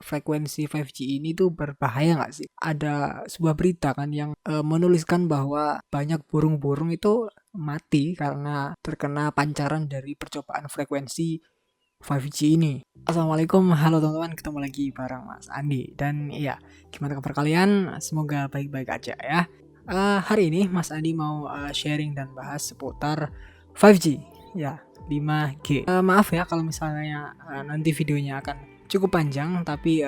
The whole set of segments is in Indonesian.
frekuensi 5G ini tuh berbahaya nggak sih? Ada sebuah berita kan yang menuliskan bahwa banyak burung-burung itu mati karena terkena pancaran dari percobaan frekuensi 5G ini. Assalamualaikum, halo teman-teman, ketemu lagi bareng Mas Andi. Dan iya, gimana kabar kalian? Semoga baik-baik aja ya. Hari ini Mas Andi mau sharing dan bahas seputar 5G, ya 5G. Maaf ya kalau misalnya nanti videonya akan cukup panjang, tapi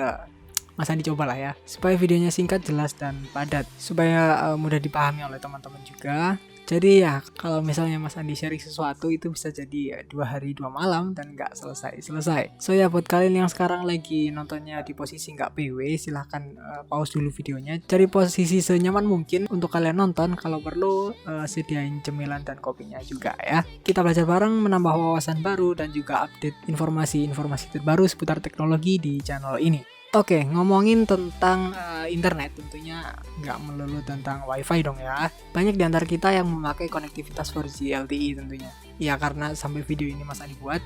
Mas Andi cobalah ya, supaya videonya singkat, jelas, dan padat, supaya mudah dipahami oleh teman-teman juga. Jadi ya, kalau misalnya Mas Andi sharing sesuatu itu bisa jadi 2 hari 2 malam dan nggak selesai-selesai. So ya, buat kalian yang sekarang lagi nontonnya di posisi nggak PW, silahkan pause dulu videonya. Cari posisi senyaman mungkin untuk kalian nonton. Kalau perlu sediain cemilan dan kopinya juga ya. Kita belajar bareng, menambah wawasan baru, dan juga update informasi-informasi terbaru seputar teknologi di channel ini. Oke, ngomongin tentang internet, tentunya nggak melulu tentang wifi dong ya. Banyak di antara kita yang memakai konektivitas 4G LTE tentunya. Ya karena sampai video ini Mas Andi buat,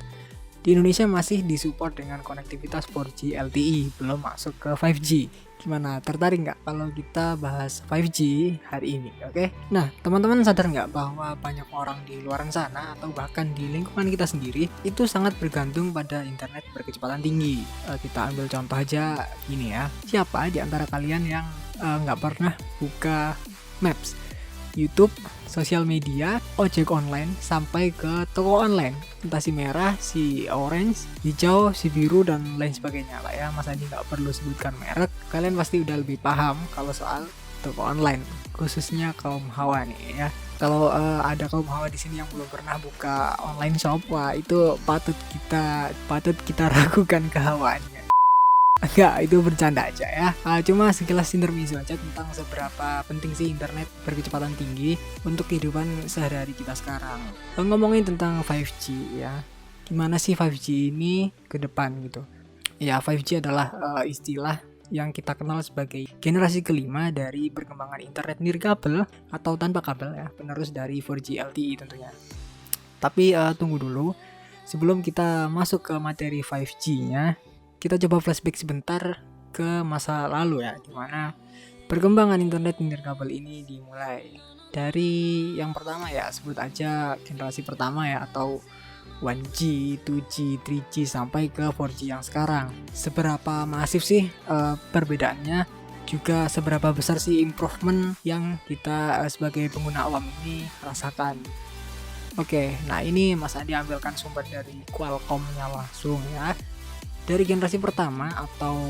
di Indonesia masih disupport dengan konektivitas 4G LTE, belum masuk ke 5G. Gimana, tertarik nggak kalau kita bahas 5G hari ini, oke? Nah, teman-teman sadar nggak bahwa banyak orang di luar sana atau bahkan di lingkungan kita sendiri itu sangat bergantung pada internet berkecepatan tinggi. Kita ambil contoh aja gini ya. Siapa di antara kalian yang nggak pernah buka Maps, YouTube, sosial media, ojek online, sampai ke toko online, entah si merah, si orange, hijau, si biru, dan lain sebagainya lah ya. Mas Andi nggak perlu sebutkan merek, kalian pasti udah lebih paham kalau soal toko online, khususnya kaum hawa nih ya. Kalau ada kaum hawa di sini yang belum pernah buka online shop, wah itu patut kita ragukan kehawaannya. Enggak, itu bercanda aja ya. Cuma sekilas intermezzo aja tentang seberapa penting sih internet berkecepatan tinggi untuk kehidupan sehari-hari kita sekarang. Ngomongin tentang 5G ya, gimana sih 5G ini ke depan gitu. Ya, 5G adalah istilah yang kita kenal sebagai generasi kelima dari perkembangan internet nirkabel atau tanpa kabel ya, penerus dari 4G LTE tentunya. Tapi tunggu dulu, sebelum kita masuk ke materi 5G-nya, kita coba flashback sebentar ke masa lalu ya, dimana perkembangan internet nirkabel ini dimulai dari yang pertama ya, sebut aja generasi pertama ya, atau 1G, 2G, 3G sampai ke 4G yang sekarang. Seberapa masif sih perbedaannya, juga seberapa besar sih improvement yang kita sebagai pengguna awam ini rasakan. Oke, nah ini Mas Andi ambilkan sumber dari Qualcomm-nya langsung ya. Dari generasi pertama atau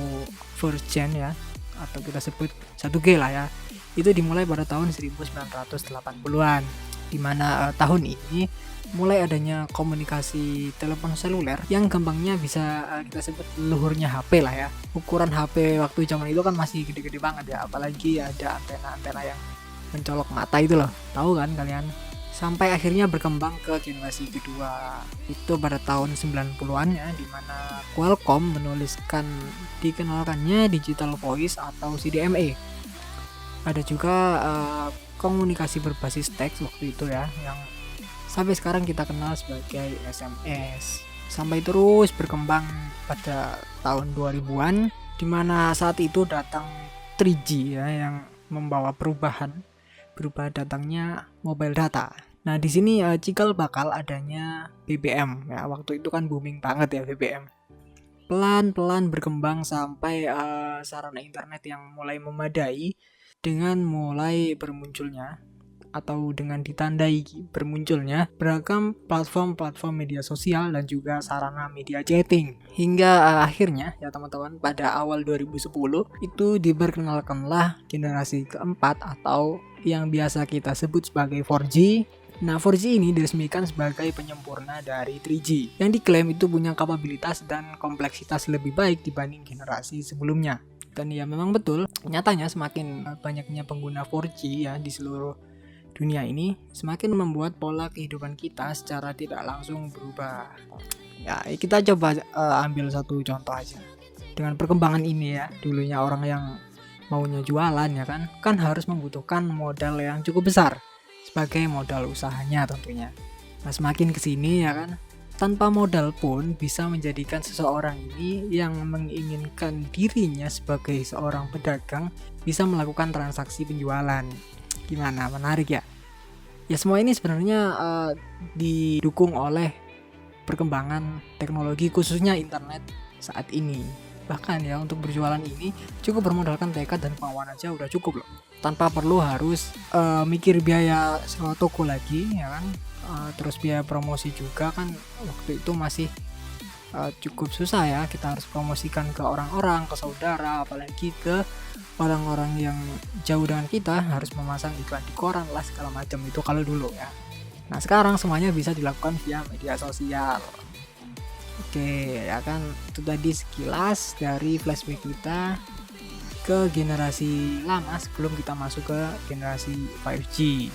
first gen ya, atau kita sebut 1G lah ya, itu dimulai pada tahun 1980-an, dimana tahun ini mulai adanya komunikasi telepon seluler yang gampangnya bisa kita sebut leluhurnya HP lah ya. Ukuran HP waktu zaman itu kan masih gede-gede banget ya, apalagi ada antena-antena yang mencolok mata itu loh, tahu kan kalian? Sampai akhirnya berkembang ke generasi kedua itu pada tahun 90-an ya, dimana Qualcomm dikenalkannya digital voice atau CDMA. Ada juga komunikasi berbasis teks waktu itu ya, yang sampai sekarang kita kenal sebagai SMS. Sampai terus berkembang pada tahun 2000-an, dimana saat itu datang 3G ya, yang membawa berubah datangnya mobile data. Nah, di sini cikal bakal adanya BBM ya. Waktu itu kan booming banget ya BBM. Pelan-pelan berkembang sampai sarana internet yang mulai memadai dengan mulai bermunculnya atau dengan ditandai bermunculnya beragam platform media sosial dan juga sarana media chatting. Hingga akhirnya ya teman-teman, pada awal 2010 itu diperkenalkanlah generasi keempat atau yang biasa kita sebut sebagai 4G. Nah, 4G ini diresmikan sebagai penyempurna dari 3G yang diklaim itu punya kapabilitas dan kompleksitas lebih baik dibanding generasi sebelumnya. Dan ya memang betul, nyatanya semakin banyaknya pengguna 4G ya di seluruh dunia ini, semakin membuat pola kehidupan kita secara tidak langsung berubah. Ya, kita coba ambil satu contoh aja. Dengan perkembangan ini ya, dulunya orang yang maunya jualan ya kan harus membutuhkan modal yang cukup besar sebagai modal usahanya tentunya. Nah, semakin kesini ya kan, tanpa modal pun bisa menjadikan seseorang ini yang menginginkan dirinya sebagai seorang pedagang bisa melakukan transaksi penjualan. Gimana? Menarik ya? Ya semua ini sebenarnya didukung oleh perkembangan teknologi khususnya internet saat ini. Bahkan ya untuk berjualan ini cukup bermodalkan tekad dan kemauan aja udah cukup loh. Tanpa perlu harus mikir biaya sewa toko lagi ya kan. Terus biaya promosi juga kan waktu itu masih cukup susah ya, kita harus promosikan ke orang-orang, ke saudara, apalagi ke orang-orang yang jauh dengan kita, harus memasang iklan di koran lah segala macam itu kalau dulu ya. Nah sekarang semuanya bisa dilakukan via media sosial. Oke ya kan, itu tadi sekilas dari flashback kita ke generasi lama sebelum kita masuk ke generasi 5G.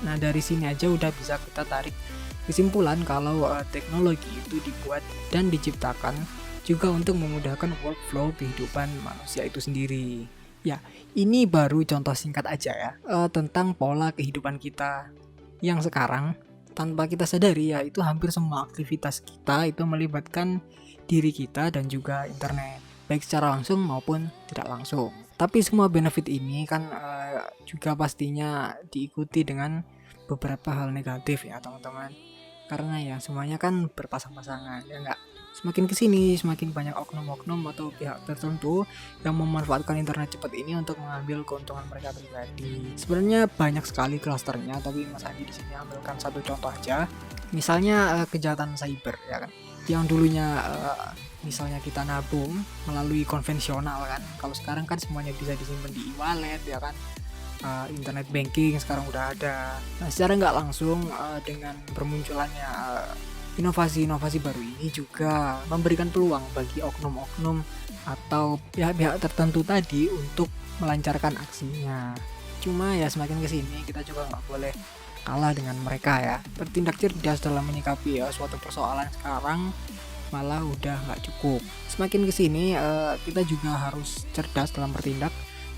Nah dari sini aja udah bisa kita tarik kesimpulan kalau teknologi itu dibuat dan diciptakan juga untuk memudahkan workflow kehidupan manusia itu sendiri. Ya, ini baru contoh singkat aja ya tentang pola kehidupan kita yang sekarang tanpa kita sadari ya itu hampir semua aktivitas kita itu melibatkan diri kita dan juga internet, baik secara langsung maupun tidak langsung. Tapi semua benefit ini kan juga pastinya diikuti dengan beberapa hal negatif ya teman-teman. Karena ya semuanya kan berpasang-pasangan ya enggak. Semakin kesini semakin banyak oknum-oknum atau pihak tertentu yang memanfaatkan internet cepat ini untuk mengambil keuntungan mereka pribadi. Sebenarnya banyak sekali klasternya, tapi Mas Andi di sini ambilkan satu contoh aja. Misalnya kejahatan cyber ya kan. Yang dulunya misalnya kita nabung melalui konvensional kan, kalau sekarang kan semuanya bisa disimpan di e-wallet ya kan, internet banking sekarang udah ada. Nah secara nggak langsung dengan bermunculannya inovasi-inovasi baru ini juga memberikan peluang bagi oknum-oknum atau pihak-pihak tertentu tadi untuk melancarkan aksinya. Cuma ya semakin kesini kita juga nggak boleh kalah dengan mereka ya, bertindak cerdas dalam menyikapi suatu persoalan sekarang malah udah nggak cukup. Semakin kesini kita juga harus cerdas dalam bertindak,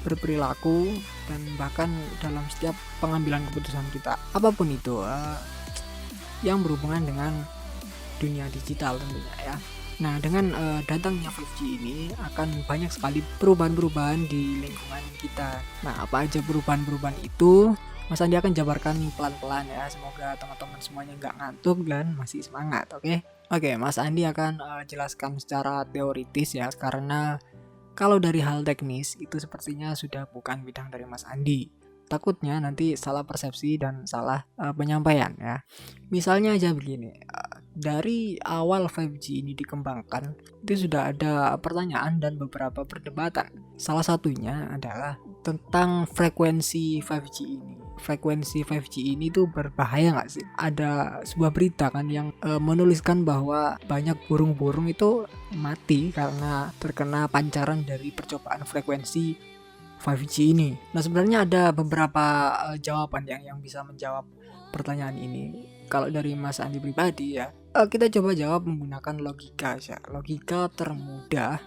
berperilaku, dan bahkan dalam setiap pengambilan keputusan kita apapun itu yang berhubungan dengan dunia digital tentunya ya. Nah dengan datangnya 5G ini akan banyak sekali perubahan-perubahan di lingkungan kita. Nah apa aja perubahan-perubahan itu Mas Andi akan jabarkan pelan-pelan ya. Semoga teman-teman semuanya nggak ngantuk dan masih semangat. Oke, Mas Andi akan jelaskan secara teoritis ya, karena kalau dari hal teknis itu sepertinya sudah bukan bidang dari Mas Andi. Takutnya nanti salah persepsi dan salah penyampaian ya. Misalnya aja begini, dari awal 5G ini dikembangkan itu sudah ada pertanyaan dan beberapa perdebatan. Salah satunya adalah tentang frekuensi 5G ini. Frekuensi 5G ini tuh berbahaya nggak sih? Ada sebuah berita kan yang menuliskan bahwa banyak burung-burung itu mati karena terkena pancaran dari percobaan frekuensi 5G ini. Nah sebenarnya ada beberapa jawaban yang bisa menjawab pertanyaan ini. Kalau dari Mas Andi pribadi ya, kita coba jawab menggunakan logika aja. Logika termudah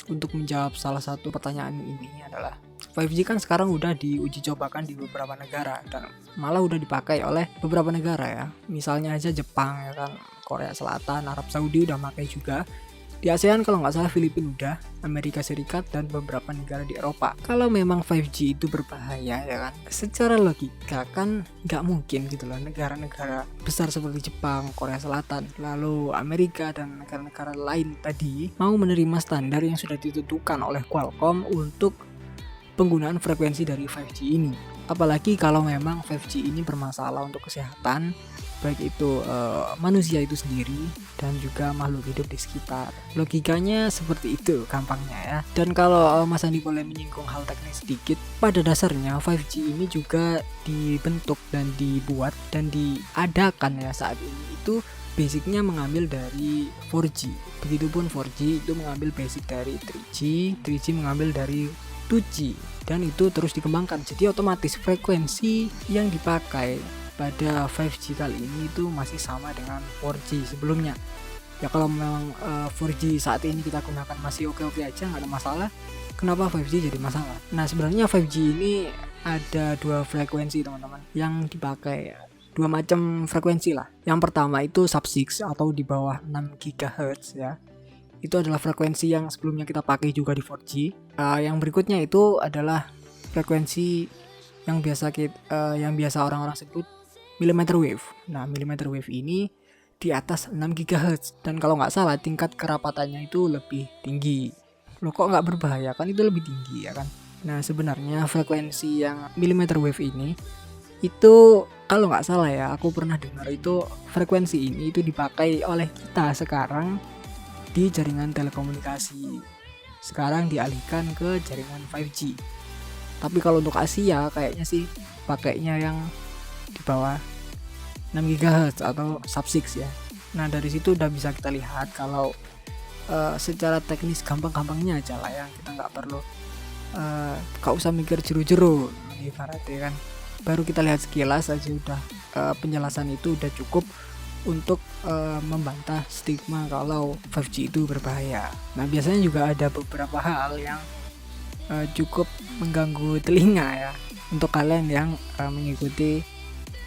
untuk menjawab salah satu pertanyaan ini adalah 5G kan sekarang udah diuji cobakan di beberapa negara dan malah udah dipakai oleh beberapa negara ya. Misalnya aja Jepang ya kan, Korea Selatan, Arab Saudi udah pakai juga. Di ASEAN kalau nggak salah Filipina udah, Amerika Serikat dan beberapa negara di Eropa. Kalau memang 5G itu berbahaya ya kan, secara logika kan nggak mungkin gitu loh negara-negara besar seperti Jepang, Korea Selatan, lalu Amerika dan negara-negara lain tadi mau menerima standar yang sudah ditentukan oleh Qualcomm untuk penggunaan frekuensi dari 5G ini. Apalagi kalau memang 5G ini bermasalah untuk kesehatan, baik itu manusia itu sendiri dan juga makhluk hidup di sekitar. Logikanya seperti itu gampangnya ya. Dan kalau Mas Andi boleh menyinggung hal teknis sedikit, pada dasarnya 5G ini juga dibentuk dan dibuat dan diadakan ya saat ini itu basicnya mengambil dari 4G. Begitupun 4G itu mengambil basic dari 3G, 3G mengambil dari 2G, dan itu terus dikembangkan. Jadi otomatis frekuensi yang dipakai pada 5G kali ini itu masih sama dengan 4G sebelumnya. Ya kalau memang 4G saat ini kita gunakan masih oke-oke aja, nggak ada masalah, kenapa 5G jadi masalah? Nah sebenarnya 5G ini ada dua frekuensi teman-teman yang dipakai. dua macam frekuensi lah. Yang pertama itu sub-6 atau di bawah 6 GHz ya. Itu adalah frekuensi yang sebelumnya kita pakai juga di 4G. Yang berikutnya itu adalah frekuensi yang biasa orang-orang sebut millimeter wave. Nah, millimeter wave ini di atas 6 GHz dan kalau nggak salah tingkat kerapatannya itu lebih tinggi. Loh, kok nggak berbahaya? Kan itu lebih tinggi ya kan. Nah, sebenarnya frekuensi yang millimeter wave ini itu kalau nggak salah ya, aku pernah dengar itu frekuensi ini itu dipakai oleh kita sekarang di jaringan telekomunikasi. Sekarang dialihkan ke jaringan 5G. Tapi kalau untuk Asia kayaknya sih pakainya yang di bawah 6 GHz atau sub-6 ya. Nah, dari situ udah bisa kita lihat kalau secara teknis gampang-gampangnya aja lah ya, kita nggak perlu gak usah mikir jeru-jeru ibaratnya kan. Baru kita lihat sekilas aja udah penjelasan itu udah cukup untuk membantah stigma kalau 5G itu berbahaya. Nah, biasanya juga ada beberapa hal yang cukup mengganggu telinga ya untuk kalian yang mengikuti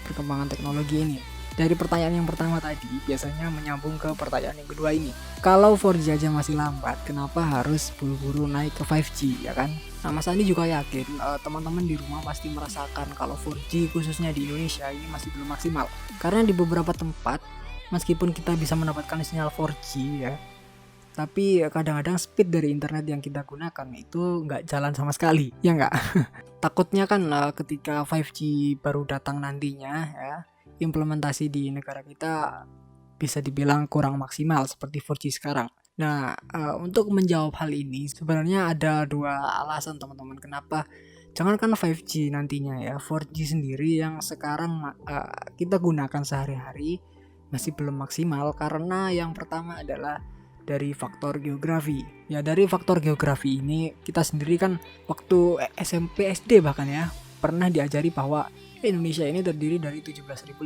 perkembangan teknologi ini. Dari pertanyaan yang pertama tadi biasanya menyambung ke pertanyaan yang kedua ini. Kalau 4G aja masih lambat, kenapa harus buru-buru naik ke 5G ya kan? Nah, Mas Andi juga yakin teman-teman di rumah pasti merasakan kalau 4G khususnya di Indonesia ini masih belum maksimal. Karena di beberapa tempat meskipun kita bisa mendapatkan sinyal 4G ya, tapi kadang-kadang speed dari internet yang kita gunakan itu nggak jalan sama sekali, ya nggak? Takutnya kan ketika 5G baru datang nantinya ya, implementasi di negara kita bisa dibilang kurang maksimal seperti 4G sekarang. Nah, untuk menjawab hal ini sebenarnya ada dua alasan teman-teman kenapa jangankan 5G nantinya ya, 4G sendiri yang sekarang kita gunakan sehari-hari masih belum maksimal karena yang pertama adalah dari faktor geografi. Ya, dari faktor geografi ini kita sendiri kan waktu SMP SD bahkan ya pernah diajari bahwa Indonesia ini terdiri dari 17.500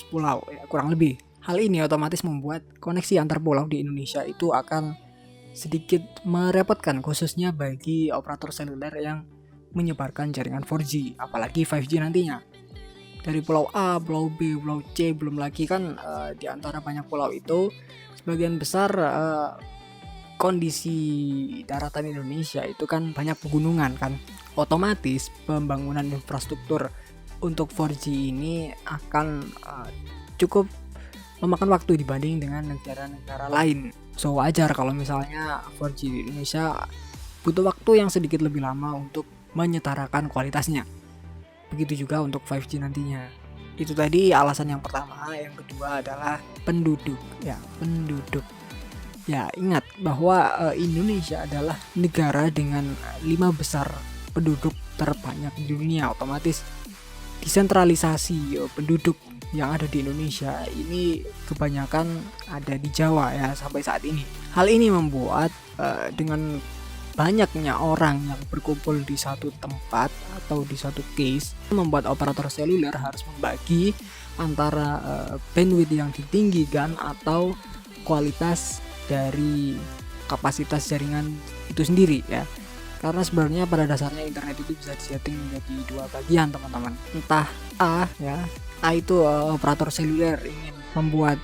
pulau ya, kurang lebih. Hal ini otomatis membuat koneksi antar pulau di Indonesia itu akan sedikit merepotkan khususnya bagi operator seluler yang menyebarkan jaringan 4G, apalagi 5G nantinya. Dari pulau A, pulau B, pulau C, belum lagi kan di antara banyak pulau itu sebagian besar kondisi daratan Indonesia itu kan banyak pegunungan kan. Otomatis pembangunan infrastruktur untuk 4G ini akan cukup memakan waktu dibanding dengan negara-negara lain. So wajar kalau misalnya 4G di Indonesia butuh waktu yang sedikit lebih lama untuk menyetarakan kualitasnya. Begitu juga untuk 5G nantinya. Itu tadi alasan yang pertama. Yang kedua adalah penduduk. Ya, ingat bahwa Indonesia adalah negara dengan 5 besar penduduk terbanyak di dunia. Otomatis desentralisasi penduduk yang ada di Indonesia ini kebanyakan ada di Jawa ya sampai saat ini. Hal ini membuat dengan banyaknya orang yang berkumpul di satu tempat atau di satu case membuat operator seluler harus membagi antara bandwidth yang ditinggikan atau kualitas dari kapasitas jaringan itu sendiri ya. Karena sebenarnya pada dasarnya internet itu bisa disetting menjadi dua bagian teman-teman. Entah A itu operator seluler ingin membuat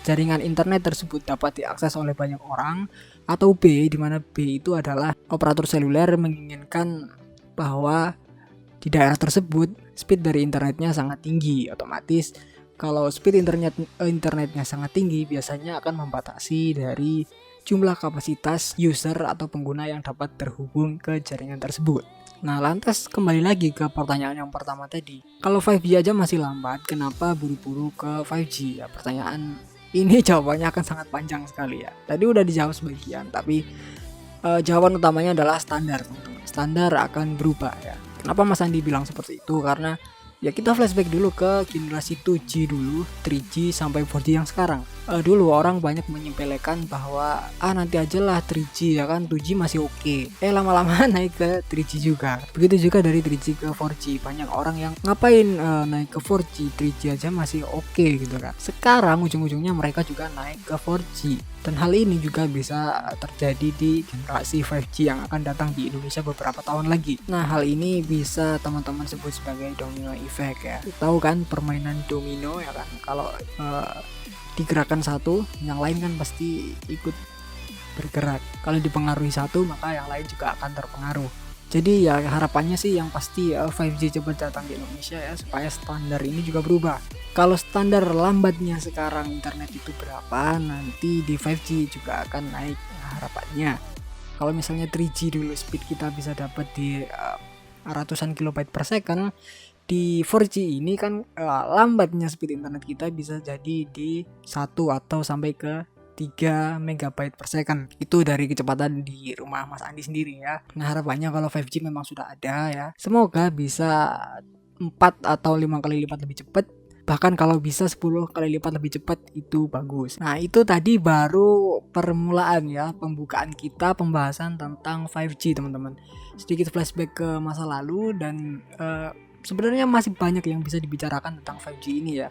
jaringan internet tersebut dapat diakses oleh banyak orang, atau B di mana B itu adalah operator seluler menginginkan bahwa di daerah tersebut speed dari internetnya sangat tinggi. Otomatis kalau speed internetnya sangat tinggi biasanya akan membatasi dari jumlah kapasitas user atau pengguna yang dapat terhubung ke jaringan tersebut. Nah, lantas kembali lagi ke pertanyaan yang pertama tadi. Kalau 5G aja masih lambat, kenapa buru-buru ke 5G? Ya, pertanyaan ini jawabannya akan sangat panjang sekali ya. Tadi udah dijawab sebagian, tapi jawaban utamanya adalah standar, teman-teman. Standar akan berubah ya. Kenapa Mas Andi bilang seperti itu? Karena ya kita flashback dulu ke generasi 2G dulu, 3G sampai 4G yang sekarang. Dulu orang banyak menyepelekan bahwa nanti aja lah 3G ya kan, 2G masih oke. Lama-lama naik ke 3G juga. Begitu juga dari 3G ke 4G. Banyak orang yang ngapain naik ke 4G, 3G aja masih oke gitu kan. Sekarang ujung-ujungnya mereka juga naik ke 4G. Dan hal ini juga bisa terjadi di generasi 5G yang akan datang di Indonesia beberapa tahun lagi. Nah, hal ini bisa teman-teman sebut sebagai domino effect ya. Tahu kan permainan domino ya kan? Kalau digerakkan satu, yang lain kan pasti ikut bergerak. Kalau dipengaruhi satu, maka yang lain juga akan terpengaruh. Jadi ya harapannya sih yang pasti 5G cepat datang di Indonesia ya, supaya standar ini juga berubah. Kalau standar lambatnya sekarang internet itu berapa, nanti di 5G juga akan naik harapannya. Kalau misalnya 3G dulu speed kita bisa dapat di ratusan kilobyte per second, di 4G ini kan lambatnya speed internet kita bisa jadi di 1 atau sampai ke 3 megabyte per second. Itu dari kecepatan di rumah Mas Andi sendiri ya. Nah, harapannya kalau 5G memang sudah ada ya, semoga bisa 4 atau 5 kali lipat lebih cepat. Bahkan kalau bisa 10 kali lipat lebih cepat itu bagus. Nah, itu tadi baru permulaan ya, pembukaan kita pembahasan tentang 5G teman-teman. Sedikit flashback ke masa lalu dan sebenarnya masih banyak yang bisa dibicarakan tentang 5G ini ya.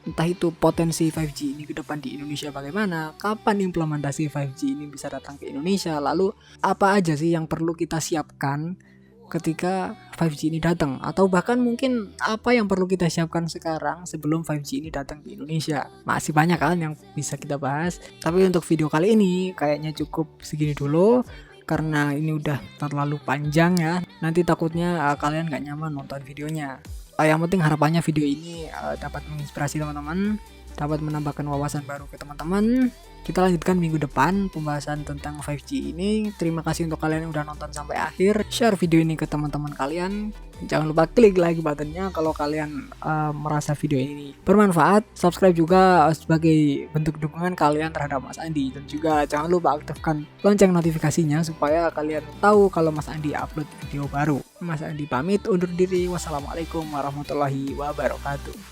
Entah itu potensi 5G ini ke depan di Indonesia bagaimana, kapan implementasi 5G ini bisa datang ke Indonesia, lalu apa aja sih yang perlu kita siapkan ketika 5G ini datang, atau bahkan mungkin apa yang perlu kita siapkan sekarang sebelum 5G ini datang ke Indonesia. Masih banyak kan yang bisa kita bahas, tapi untuk video kali ini kayaknya cukup segini dulu karena ini udah terlalu panjang ya. Nanti takutnya kalian gak nyaman nonton videonya. Yang penting harapannya video ini dapat menginspirasi teman-teman, dapat menambahkan wawasan baru ke teman-teman. Kita lanjutkan minggu depan pembahasan tentang 5G ini. Terima kasih untuk kalian yang udah nonton sampai akhir. Share video ini ke teman-teman kalian. Jangan lupa klik like buttonnya kalau kalian merasa video ini bermanfaat. Subscribe juga sebagai bentuk dukungan kalian terhadap Mas Andi. Dan juga jangan lupa aktifkan lonceng notifikasinya supaya kalian tahu kalau Mas Andi upload video baru. Mas Andi pamit undur diri. Wassalamualaikum warahmatullahi wabarakatuh.